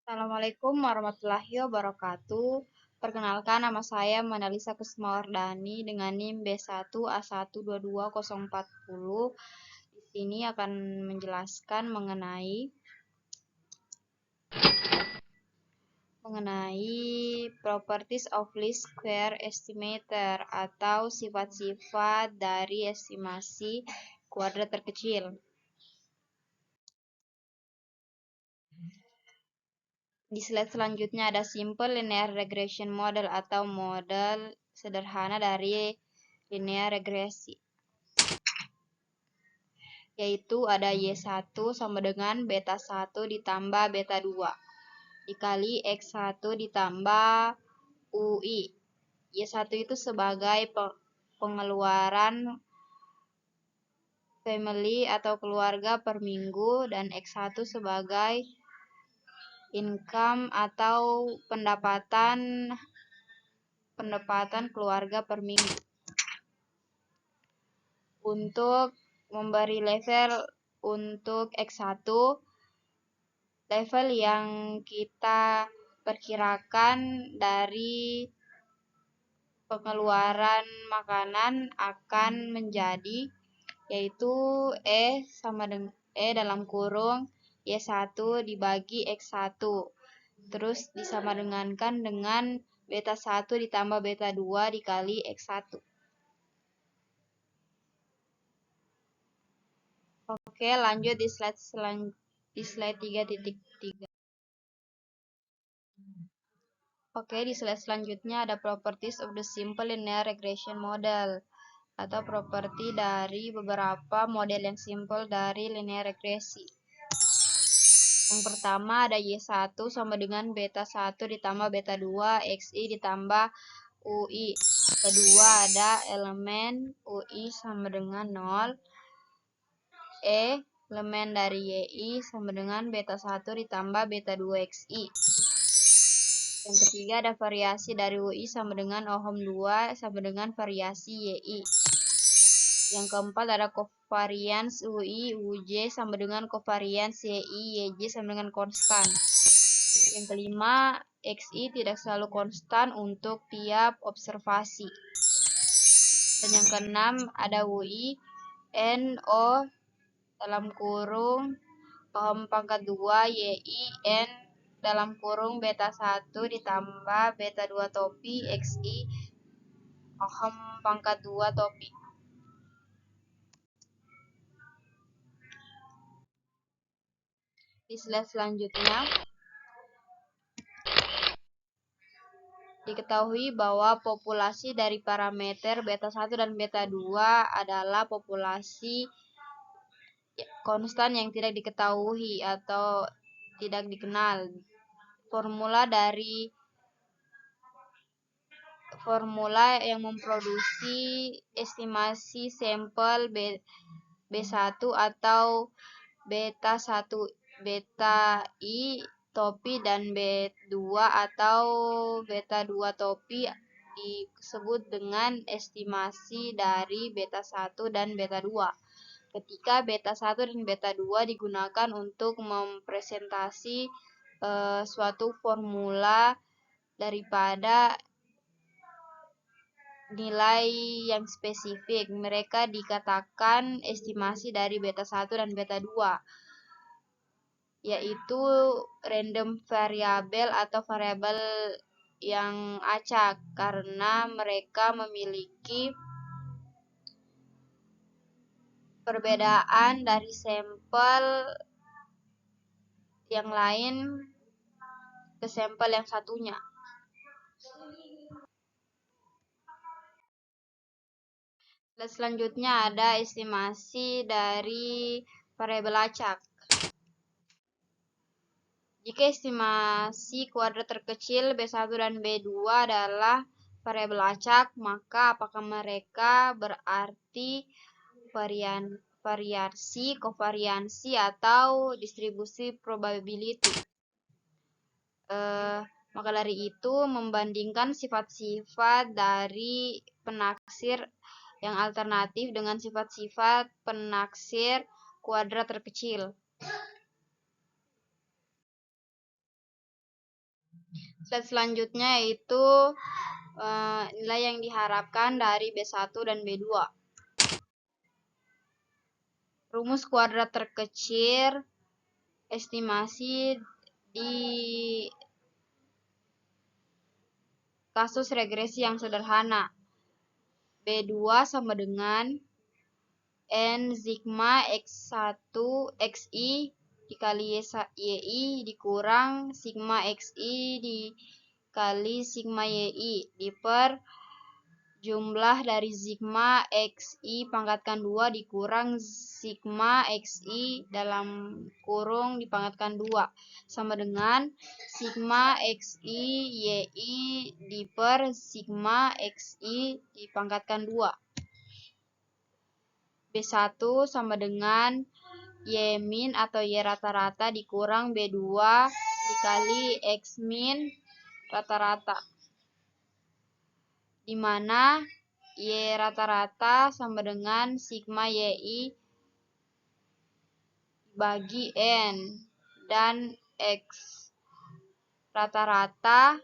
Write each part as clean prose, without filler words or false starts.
Assalamualaikum warahmatullahi wabarakatuh. Perkenalkan, nama saya Manalisa Kusmawardani dengan NIM B1A1220410. Di sini akan menjelaskan mengenai properties of least square estimator atau sifat-sifat dari estimasi kuadrat terkecil. Di slide selanjutnya ada simple linear regression model atau model sederhana dari linear regresi, yaitu ada Y1 sama dengan beta 1 ditambah beta 2 dikali X1 ditambah UI. Y1 itu sebagai pengeluaran family atau keluarga per minggu dan X1 sebagai income atau pendapatan keluarga per minggu. Untuk memberi level untuk X1, level yang kita perkirakan dari pengeluaran makanan akan menjadi, yaitu E dalam kurung Y1 dibagi X1, terus disamadengankan dengan beta 1 ditambah beta 2 dikali X1. Oke, lanjut di slide 3.3. Oke, di slide selanjutnya ada properties of the simple linear regression model atau properti dari beberapa model yang simple dari linear regresi. Yang pertama ada Y1 sama dengan beta 1 ditambah beta 2 XI ditambah UI. Kedua ada elemen UI sama dengan 0. Elemen dari YI sama dengan beta 1 ditambah beta 2 XI. Yang ketiga ada variasi dari UI sama dengan ohm 2 sama dengan variasi YI. Yang keempat ada covariance UI UJ sama dengan covariance YI YJ sama dengan konstan. Yang kelima, XI tidak selalu konstan untuk tiap observasi. Dan yang keenam ada UI NO dalam kurung ohm pangkat 2 YI N dalam kurung beta 1 ditambah beta 2 topi XI ohm pangkat 2 topi. Di slide selanjutnya diketahui bahwa populasi dari parameter beta 1 dan beta 2 adalah populasi konstan yang tidak diketahui atau tidak dikenal. Formula yang memproduksi estimasi sampel B1 atau beta 1 beta I topi dan B2 atau beta 2 topi disebut dengan estimasi dari beta 1 dan beta 2. Ketika beta 1 dan beta 2 digunakan untuk mempresentasi suatu formula daripada nilai yang spesifik, mereka dikatakan estimasi dari beta 1 dan beta 2, yaitu random variabel atau variabel yang acak karena mereka memiliki perbedaan dari sampel yang lain ke sampel yang satunya. Dan selanjutnya ada estimasi dari variabel acak. Jika estimasi kuadrat terkecil B1 dan B2 adalah variabel acak, maka apakah mereka berarti variasi, kovariansi, atau distribusi probability? Maka dari itu, membandingkan sifat-sifat dari penaksir yang alternatif dengan sifat-sifat penaksir kuadrat terkecil. Slide selanjutnya yaitu nilai yang diharapkan dari B1 dan B2. Rumus kuadrat terkecil estimasi di kasus regresi yang sederhana. B2 sama dengan N sigma X1 XI dikali YI dikurang sigma XI dikali sigma YI diper jumlah dari sigma XI pangkatkan 2 dikurang sigma XI dalam kurung dipangkatkan 2 sama dengan sigma XI YI diper sigma XI dipangkatkan 2. B1 sama dengan Y min atau Y rata-rata dikurang B2 dikali X min rata-rata, di mana Y rata-rata sama dengan sigma YI bagi N dan X rata-rata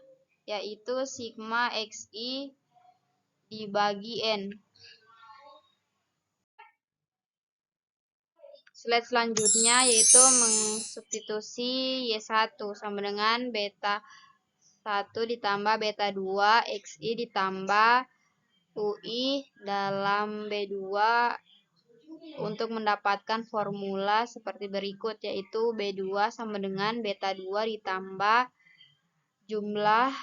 yaitu sigma XI dibagi N. Slide selanjutnya yaitu mensubstitusi Y1 sama dengan beta 1 ditambah beta 2 XI ditambah UI dalam B2 untuk mendapatkan formula seperti berikut, yaitu B2 sama dengan beta 2 ditambah jumlah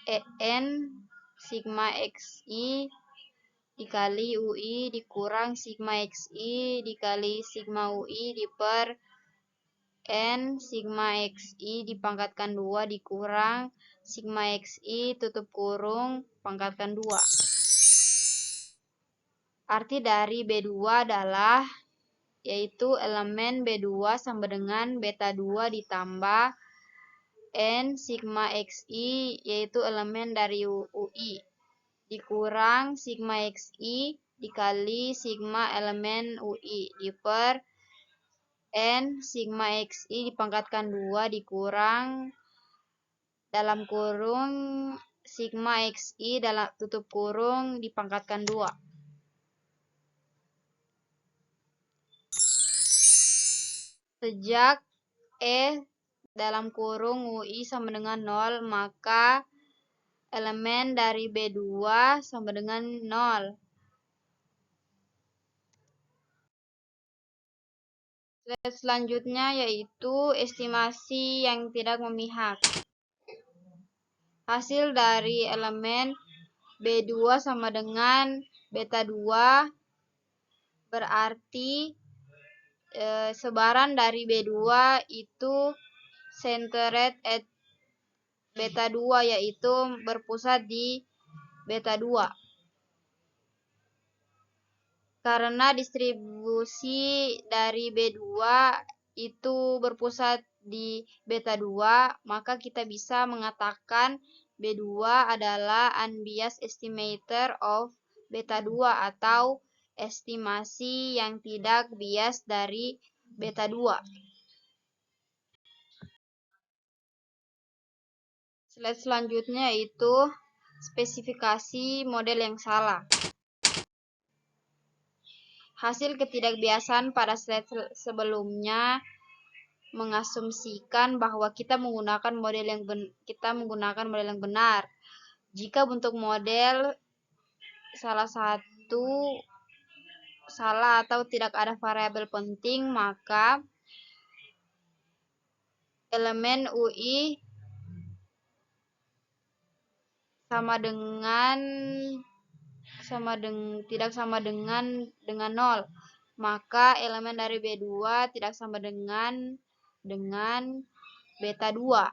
EN sigma XI dikali UI dikurang sigma XI dikali sigma UI diper N sigma XI dipangkatkan 2 dikurang sigma XI tutup kurung pangkatkan 2. Arti dari B2 adalah yaitu elemen B2 sama dengan beta 2 ditambah N sigma XI yaitu elemen dari UI dikurang sigma XI dikali sigma elemen UI diper N sigma XI dipangkatkan 2 dikurang dalam kurung sigma XI dalam tutup kurung dipangkatkan 2. Sejak E dalam kurung UI sama dengan 0, maka elemen dari B2 sama dengan 0. Slide selanjutnya yaitu estimasi yang tidak memihak. Hasil dari elemen B2 sama dengan beta 2 berarti sebaran dari B2 itu centered at beta 2 yaitu berpusat di beta 2. Karena distribusi dari B2 itu berpusat di beta 2, maka kita bisa mengatakan B2 adalah unbiased estimator of beta 2 atau estimasi yang tidak bias dari beta 2. Slide selanjutnya itu spesifikasi model yang salah. Hasil ketidakbiasaan pada slide sebelumnya mengasumsikan bahwa kita menggunakan model yang benar. Jika bentuk model salah satu salah atau tidak ada variabel penting, maka elemen UI tidak sama dengan 0, maka elemen dari B2 tidak sama dengan beta 2.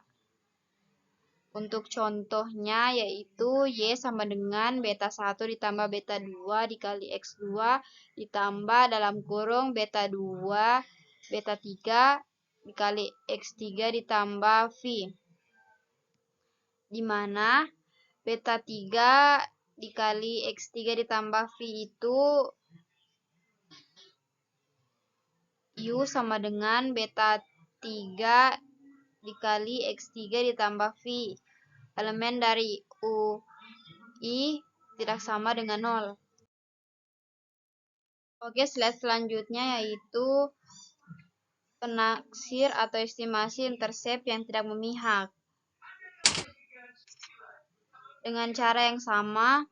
Untuk contohnya yaitu Y sama dengan beta 1 ditambah beta 2 dikali X2 ditambah dalam kurung beta 2 beta 3 dikali X3 ditambah V, di mana beta 3 dikali X3 ditambah V itu U sama dengan beta 3 dikali X3 ditambah V. Elemen dari UI tidak sama dengan 0. Oke, slide selanjutnya yaitu penaksir atau estimasi intercept yang tidak memihak. Dengan cara yang sama,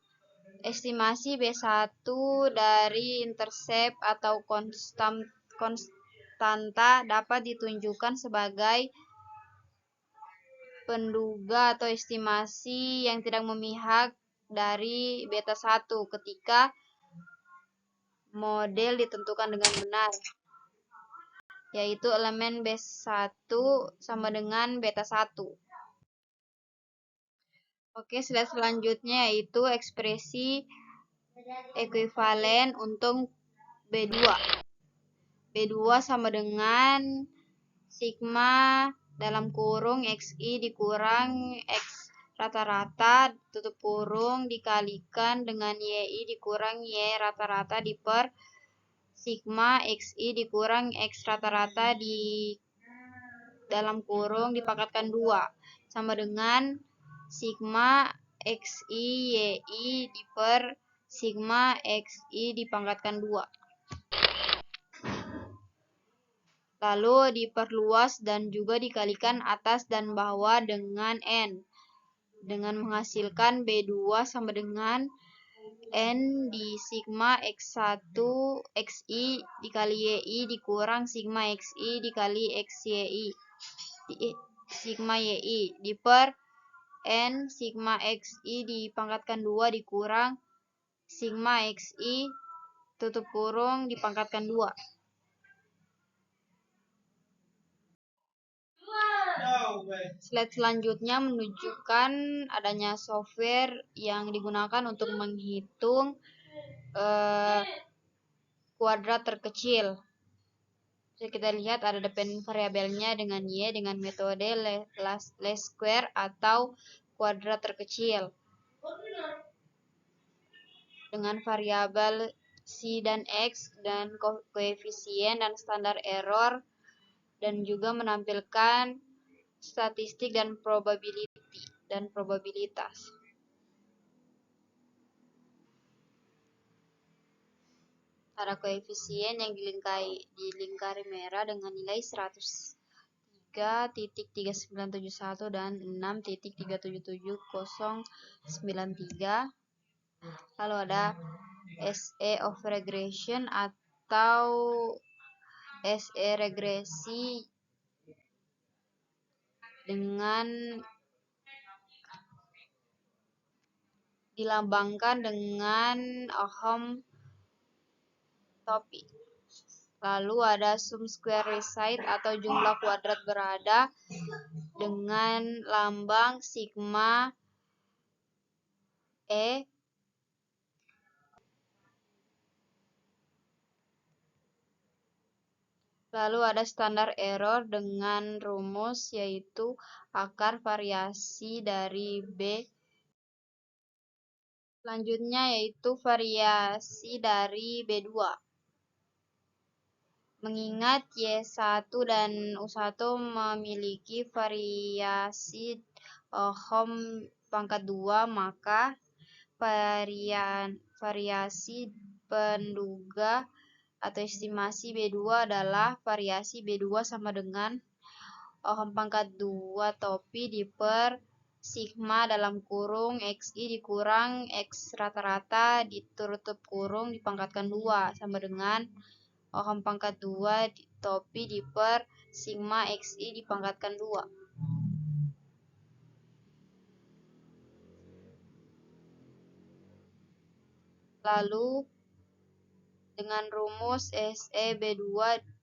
estimasi B1 dari intercept atau konstanta dapat ditunjukkan sebagai penduga atau estimasi yang tidak memihak dari beta 1 ketika model ditentukan dengan benar, yaitu elemen B1 sama dengan beta 1. Oke, slide selanjutnya yaitu ekspresi ekuivalen untuk B2. B2 sama dengan sigma dalam kurung XI dikurang X rata-rata tutup kurung dikalikan dengan YI dikurang Y rata-rata diper sigma XI dikurang X rata-rata di dalam kurung dipangkatkan 2 sama dengan sigma XI YI diper sigma XI dipangkatkan 2. Lalu diperluas dan juga dikalikan atas dan bawah dengan N. Dengan menghasilkan B2 sama dengan N di sigma X1 XI dikali YI dikurang sigma XI dikali XYI sigma YI diper N sigma XI dipangkatkan 2 dikurang sigma XI tutup kurung dipangkatkan 2. Slide selanjutnya menunjukkan adanya software yang digunakan untuk menghitung kuadrat terkecil. Jadi kita lihat ada dependent variabelnya dengan Y dengan metode least square atau kuadrat terkecil. Dengan variabel C dan X dan koefisien dan standar error dan juga menampilkan statistik dan probabilitas. Ada koefisien yang dilingkari merah dengan nilai 103.3971 dan 6.37793. Lalu ada SE of regression atau SE regresi dengan dilambangkan dengan Ohm topi. Lalu ada sum square reside atau jumlah kuadrat berada dengan lambang sigma E. Lalu ada standar error dengan rumus yaitu akar variasi dari B. Selanjutnya yaitu variasi dari B2. Mengingat Y1 dan U1 memiliki variasi Ohm pangkat 2, maka variasi penduga atau estimasi B2 adalah variasi B2 sama dengan Ohm pangkat 2 topi diper sigma dalam kurung XI dikurang X rata-rata ditutup kurung dipangkatkan 2 sama dengan Ohm pangkat 2 topi diper sigma XI dipangkatkan 2. Lalu dengan rumus SE B2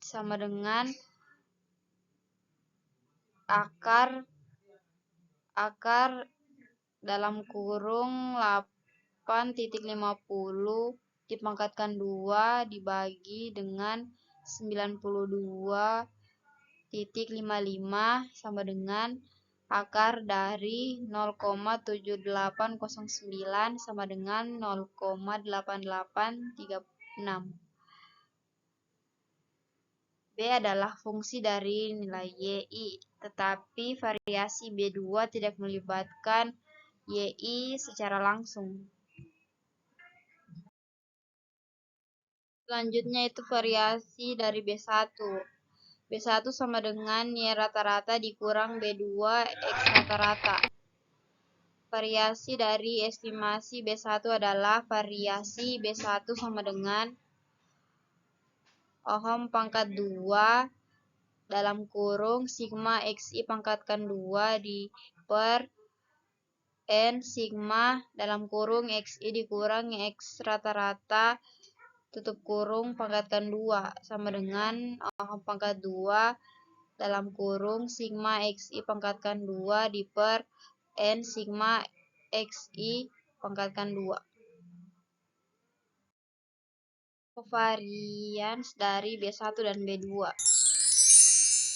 sama dengan akar dalam kurung 8.50 dipangkatkan 2 dibagi dengan 92.55 sama dengan akar dari 0,7809 sama dengan 0,8836. B adalah fungsi dari nilai YI, tetapi variasi B2 tidak melibatkan YI secara langsung. Selanjutnya itu variasi dari B1. B1 sama dengan Y rata-rata dikurang B2 X rata-rata. Variasi dari estimasi B1 adalah variasi B1 sama dengan ohm pangkat 2 dalam kurung sigma XI pangkatkan 2 di per N sigma dalam kurung XI dikurang X rata-rata tutup kurung pangkatkan 2 sama dengan ohm pangkat 2 dalam kurung sigma XI pangkatkan 2 di per N sigma XI pangkatkan 2. Covariance dari B1 dan B2.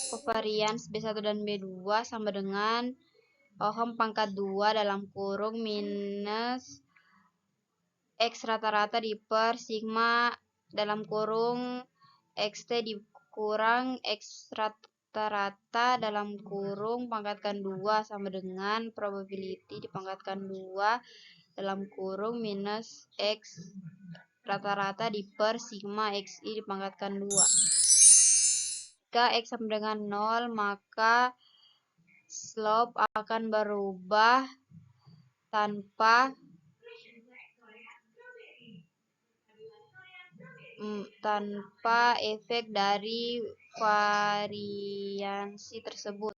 Covariance B1 dan B2 sama dengan ohm pangkat 2 dalam kurung minus X rata-rata di per sigma dalam kurung XT dikurang X rata-rata dalam kurung pangkatkan 2 sama dengan probability dipangkatkan 2 dalam kurung minus X rata-rata di per sigma XI dipangkatkan 2. Jika X sama dengan 0, maka slope akan berubah tanpa efek dari variansi tersebut.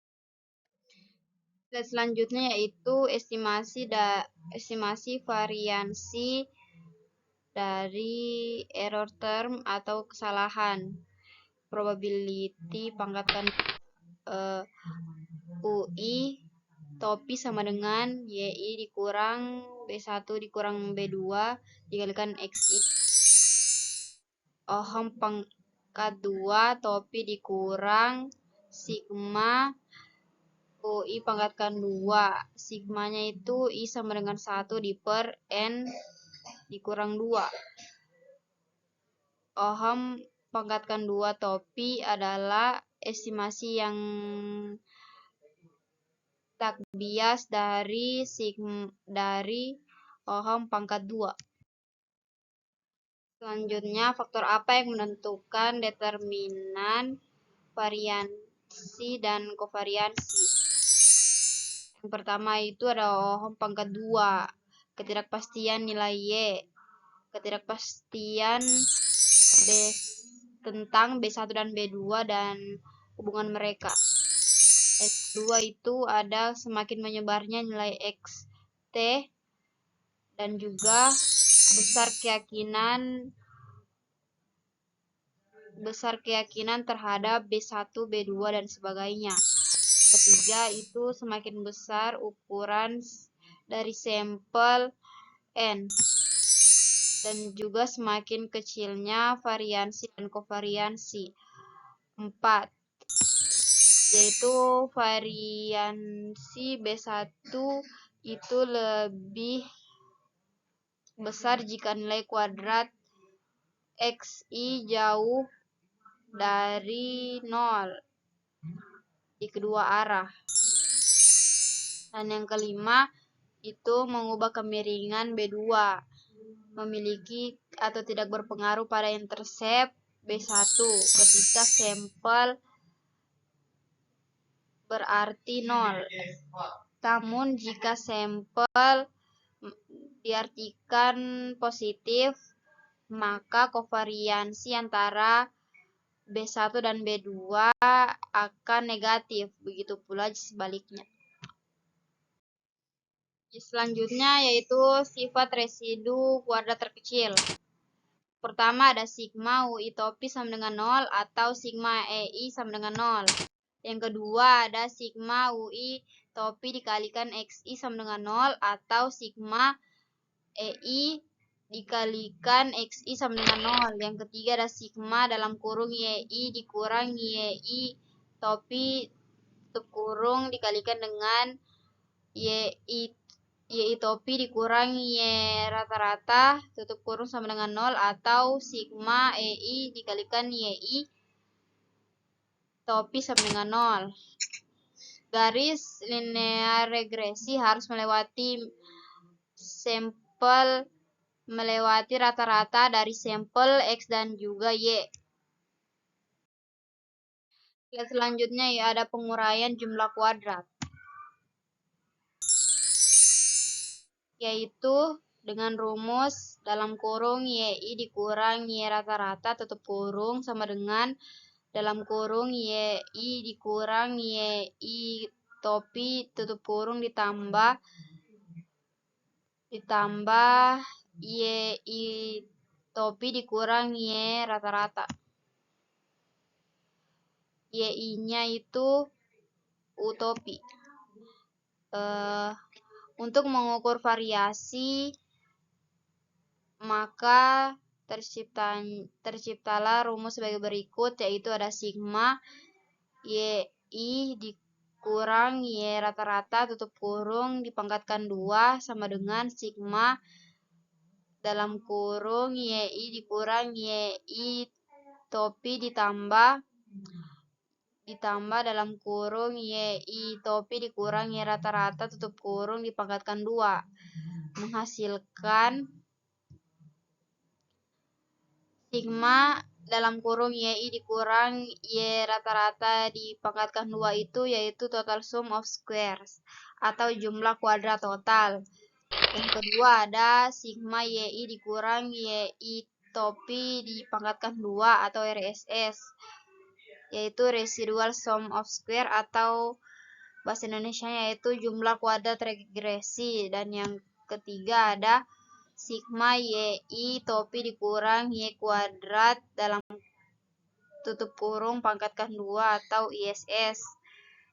Selanjutnya yaitu estimasi variansi dari error term atau kesalahan. Probability pangkatkan UI topi sama dengan YI dikurang B1 dikurang B2 dikalikan XI. Ohm pangkat 2 topi dikurang sigma UI pangkatkan 2. Sigmanya itu I sama dengan 1 di per N dikurang 2. Ohm pangkatkan 2 topi adalah estimasi yang tak bias dari ohm pangkat 2. Selanjutnya, faktor apa yang menentukan determinan variansi dan kovariansi? Yang pertama itu ada ohm pangkat 2, ketidakpastian nilai Y, ketidakpastian tentang B1 dan B2 dan hubungan mereka. Yang kedua itu ada semakin menyebarnya nilai XT dan juga besar keyakinan terhadap B1, B2 dan sebagainya. Ketiga itu semakin besar ukuran dari sampel N dan juga semakin kecilnya variansi dan kovariansi. 4 yaitu variansi B1 itu lebih besar jika nilai kuadrat XI jauh dari 0 di kedua arah. Dan yang kelima itu mengubah kemiringan B2 memiliki atau tidak berpengaruh pada intercept B1 ketika sampel berarti 0. Namun jika sampel diartikan positif, maka kovariansi antara B1 dan B2 akan negatif, begitu pula sebaliknya. Selanjutnya yaitu sifat residu kuadrat terkecil. Pertama ada sigma UI topi sama dengan 0 atau sigma EI sama dengan 0. Yang kedua ada sigma UI topi dikalikan XI sama dengan 0 atau sigma EI dikalikan XI sama dengan 0. Yang ketiga ada sigma dalam kurung YI dikurang YI topi tutup kurung dikalikan dengan YI topi dikurang Y rata-rata tutup kurung sama dengan 0 atau sigma EI dikalikan YI topi sama dengan 0. Garis linear regresi harus melewati rata-rata dari sampel X dan juga Y. Selanjutnya ya ada penguraian jumlah kuadrat, yaitu dengan rumus dalam kurung YI dikurang Y rata-rata tutup kurung sama dengan dalam kurung YI dikurang YI topi tutup kurung ditambah YI topi dikurang Y rata-rata. YI-nya itu utopi. Untuk mengukur variasi, maka terciptalah rumus sebagai berikut, yaitu ada sigma YI dikurang Y rata-rata tutup kurung dipangkatkan 2 sama dengan sigma dalam kurung YI dikurang YI topi ditambah dalam kurung YI topi dikurang Y rata-rata tutup kurung dipangkatkan 2 menghasilkan sigma dalam kurung YI dikurang Y rata-rata dipangkatkan 2 itu yaitu total sum of squares atau jumlah kuadrat total. Yang kedua ada sigma YI dikurang YI topi dipangkatkan 2 atau RSS, yaitu residual sum of square atau bahasa Indonesia yaitu jumlah kuadrat regresi. Dan yang ketiga ada sigma YI topi dikurang Y kuadrat dalam tutup kurung pangkatkan 2 atau ISS,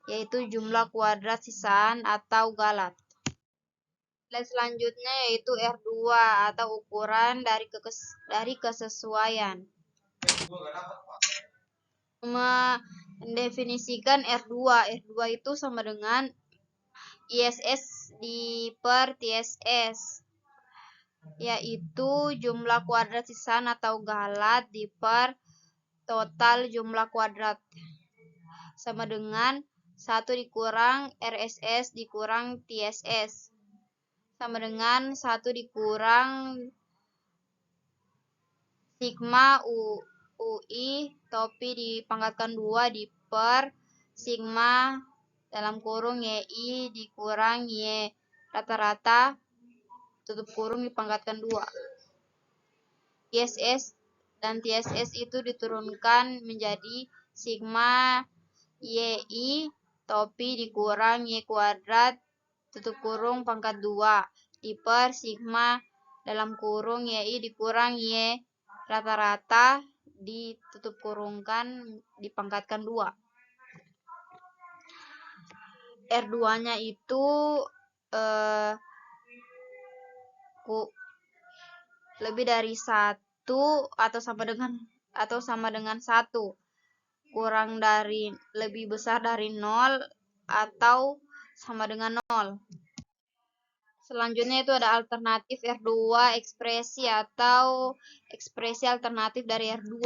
yaitu jumlah kuadrat sisaan atau galat. Selanjutnya yaitu R2 atau ukuran dari kesesuaian. Mendefinisikan R2. R2 itu sama dengan ISS per TSS, yaitu jumlah kuadrat sisaan atau galat per total jumlah kuadrat, sama dengan 1 dikurang RSS dikurang TSS, sama dengan 1 dikurang sigma UI topi dipangkatkan 2 per sigma dalam kurung YI dikurang Y rata-rata tutup kurung dipangkatkan 2. ISS dan TSS itu diturunkan menjadi sigma YI topi dikurang Y kuadrat tutup kurung pangkat 2 per sigma dalam kurung YI dikurang Y rata-rata ditutup kurungkan dipangkatkan 2. R2-nya itu lebih dari 1 atau sama dengan 1, kurang dari lebih besar dari 0 atau sama dengan 0. Selanjutnya itu ada alternatif R2 ekspresi atau ekspresi alternatif dari R2.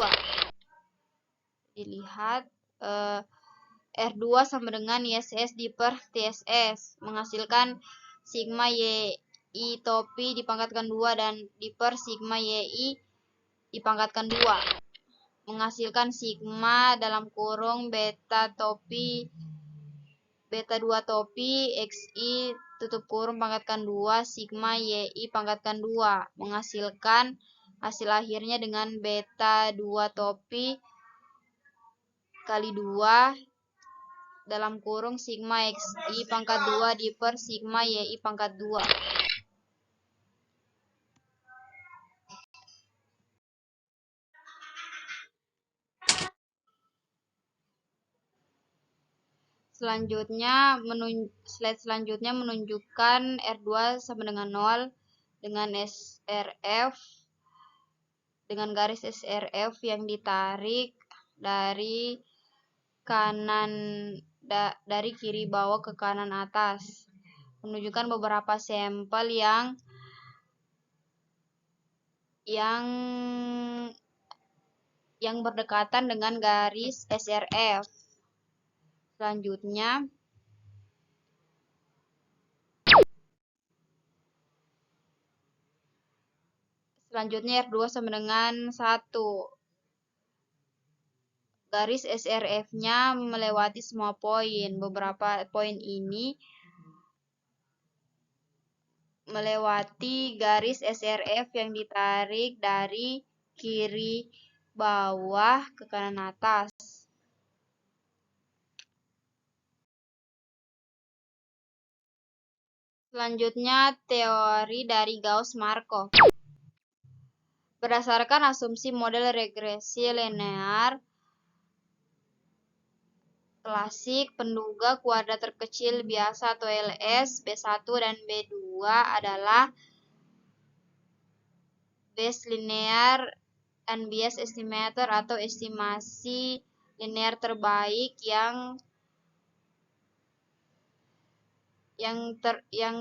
Dilihat R2 sama dengan ISS per TSS menghasilkan sigma YI topi dipangkatkan 2 dan per sigma YI dipangkatkan 2 menghasilkan sigma dalam kurung beta 2 topi XI tutup kurung pangkatkan 2 sigma YI pangkatkan 2 menghasilkan hasil akhirnya dengan beta 2 topi kali 2 dalam kurung sigma XI pangkat 2 per sigma YI pangkat 2. Slide selanjutnya menunjukkan R2 sama dengan 0 dengan SRF, dengan garis SRF yang ditarik dari kiri bawah ke kanan atas, menunjukkan beberapa sampel yang berdekatan dengan garis SRF. Selanjutnya R2 sama dengan 1. Garis SRF-nya melewati semua poin. Beberapa poin ini melewati garis SRF yang ditarik dari kiri bawah ke kanan atas. Selanjutnya, teori dari Gauss-Markov. Berdasarkan asumsi model regresi linear klasik, penduga kuadrat terkecil biasa atau LS, B1 dan B2 adalah Base linear unbiased estimator atau estimasi linear terbaik yang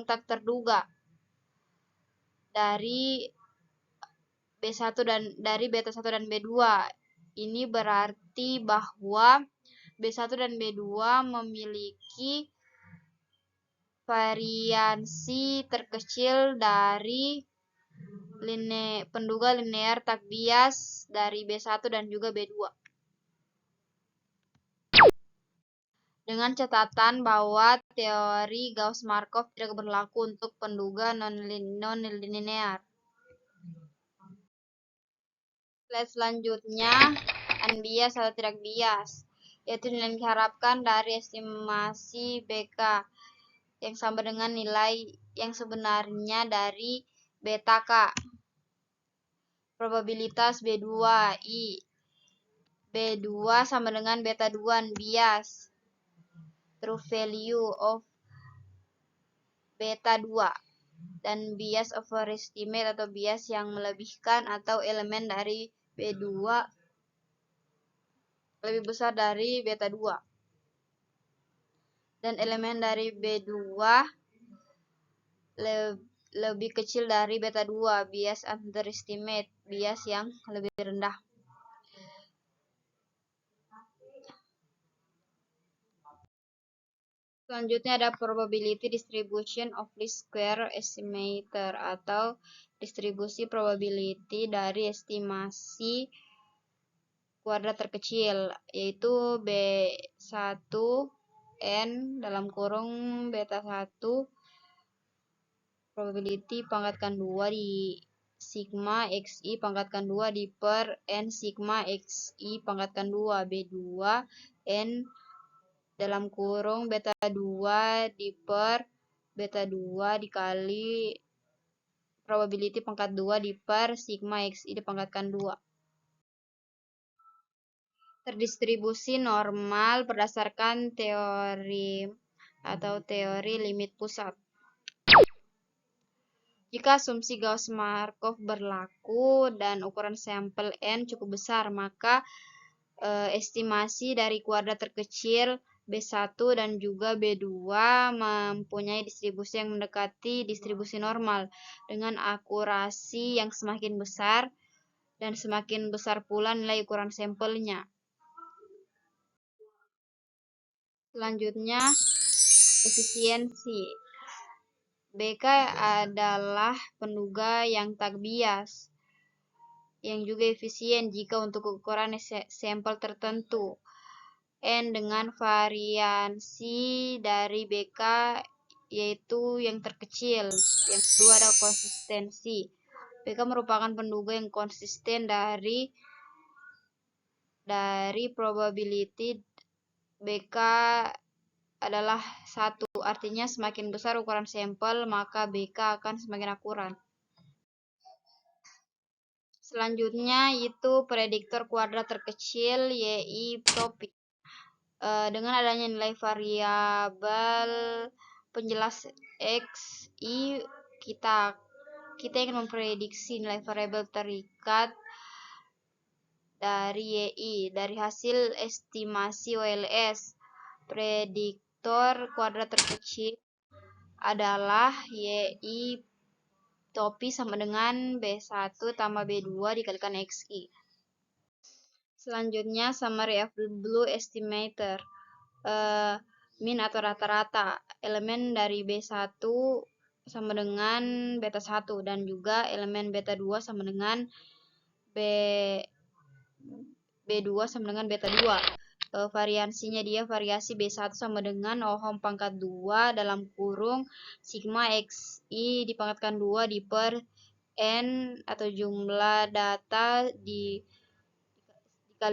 tak terduga dari beta 1 dan B2. Ini berarti bahwa B1 dan B2 memiliki variansi terkecil dari penduga linear tak bias dari B1 dan juga B2. Dengan catatan bahwa teori Gauss-Markov tidak berlaku untuk penduga non-linear. Slide selanjutnya, unbiased atau tidak bias, yaitu nilai yang diharapkan dari estimasi BK yang sama dengan nilai yang sebenarnya dari beta K. Probabilitas B2I. B2 sama dengan beta 2 unbiased. True value of beta 2 dan bias overestimate atau bias yang melebihkan atau elemen dari B2 lebih besar dari beta 2 dan elemen dari B2 lebih kecil dari beta 2, bias underestimate, bias yang lebih rendah. Selanjutnya ada probability distribution of least square estimator atau distribusi probability dari estimasi kuadrat terkecil, yaitu B1N dalam kurung beta 1 probability pangkatkan 2 di sigma xi pangkatkan 2 di per n sigma xi pangkatkan 2 B2 n dalam kurung beta 2 di per beta 2 dikali probability pangkat 2 di per sigma xi dipangkatkan 2. Terdistribusi normal berdasarkan teori atau teori limit pusat. Jika asumsi Gauss-Markov berlaku dan ukuran sampel N cukup besar, maka estimasi dari kuadrat terkecil B1 dan juga B2 mempunyai distribusi yang mendekati distribusi normal dengan akurasi yang semakin besar dan semakin besar pula nilai ukuran sampelnya. Selanjutnya, efisiensi. BK adalah penduga yang tak bias, yang juga efisien jika untuk ukuran sampel tertentu. N dengan variansi dari BK yaitu yang terkecil. Yang kedua ada konsistensi. BK merupakan penduga yang konsisten dari probability BK adalah 1. Artinya semakin besar ukuran sampel, maka BK akan semakin akurat. Selanjutnya itu prediktor kuadrat terkecil YI topik. Dengan adanya nilai variabel penjelas XI, kita ingin memprediksi nilai variabel terikat dari YI dari hasil estimasi OLS. Prediktor kuadrat terkecil adalah YI topi sama dengan B1 tambah B2 dikalikan XI. Selanjutnya summary of the blue estimator. min atau rata-rata. Elemen dari B1 sama dengan beta 1 dan juga elemen beta 2 sama dengan B2 sama dengan beta 2. Variansinya dia variasi B1 sama dengan ohm pangkat 2 dalam kurung sigma XI dipangkatkan 2 di per N atau jumlah data dikali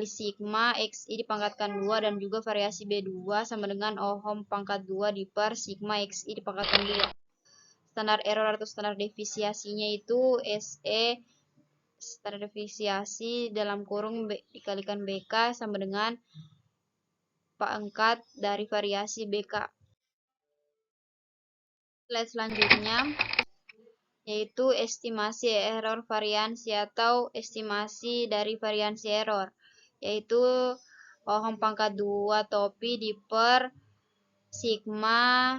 sigma XI dipangkatkan 2 dan juga variasi B2 sama dengan ohm pangkat 2 di per sigma XI dipangkatkan 2. Standar error atau standar deviasinya itu SE standar deviasi dalam kurung dikalikan BK sama dengan pangkat dari variasi BK. Slide selanjutnya yaitu estimasi error variansi atau estimasi dari variansi error, yaitu ohm pangkat 2 topi di per sigma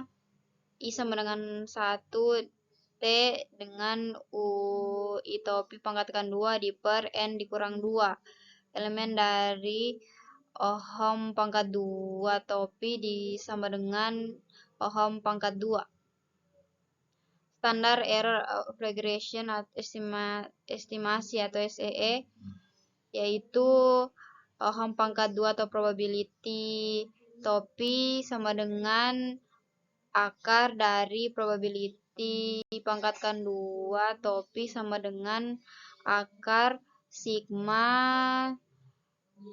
I sama dengan 1 T dengan UI topi pangkatkan 2 di per N dikurang 2. Elemen dari ohm pangkat 2 topi sama dengan ohm pangkat 2. Standar error of regression atau estimasi atau SEE yaitu ohm pangkat 2 atau probability topi sama dengan akar dari probability dipangkatkan 2 topi sama dengan akar sigma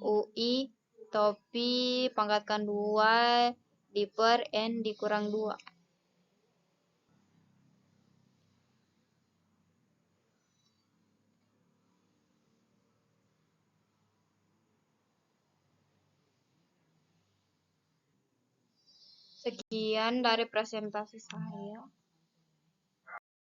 UI topi pangkatkan 2 di per N dikurang 2. Sekian dari presentasi saya.